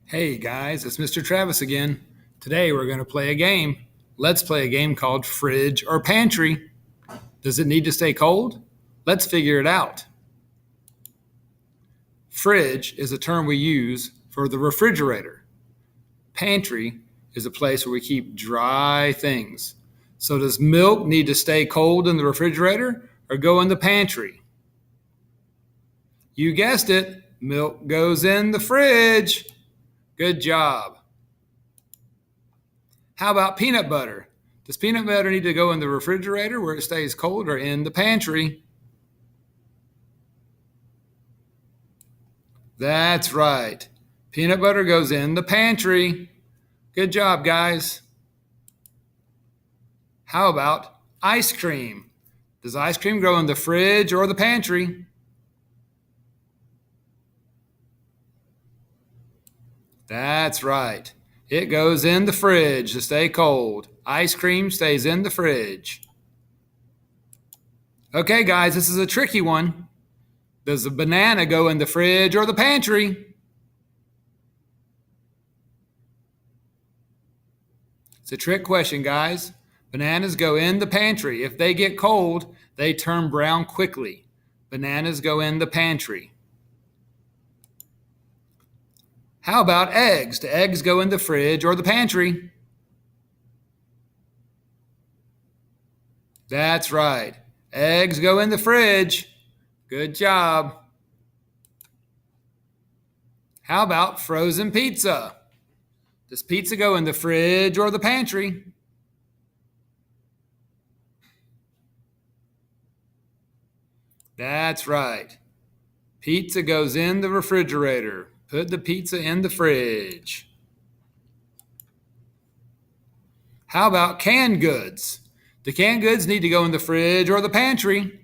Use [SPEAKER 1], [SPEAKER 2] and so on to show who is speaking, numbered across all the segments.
[SPEAKER 1] Hey guys, it's Mr. Travis again. Today we're going to play a game. Let's play a game called Fridge or Pantry. Does it need to stay cold? Let's figure it out. Fridge is a term we use for the refrigerator. Pantry is a place where we keep dry things. So does milk need to stay cold in the refrigerator or go in the pantry? You guessed it, milk goes in the fridge. Good job. How about peanut butter? Does peanut butter need to go in the refrigerator where it stays cold or in the pantry? That's right. Peanut butter goes in the pantry. Good job, guys. How about ice cream? Does ice cream go in the fridge or the pantry? That's right. It goes in the fridge to stay cold. Ice cream stays in the fridge. Okay, guys, this is a tricky one. Does a banana go in the fridge or the pantry? It's a trick question, guys. Bananas go in the pantry. If they get cold, they turn brown quickly. Bananas go in the pantry. How about eggs? Do eggs go in the fridge or the pantry? That's right. Eggs go in the fridge. Good job. How about frozen pizza? Does pizza go in the fridge or the pantry? That's right. Pizza goes in the refrigerator. Put the pizza in the fridge. How about canned goods? Do canned goods need to go in the fridge or the pantry?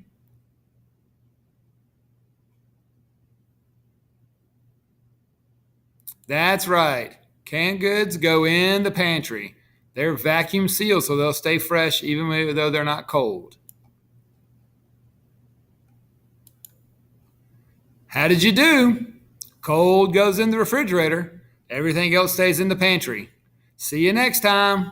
[SPEAKER 1] That's right. Canned goods go in the pantry. They're vacuum sealed so they'll stay fresh even though they're not cold. How did you do? Cold goes in the refrigerator. Everything else stays in the pantry. See you next time.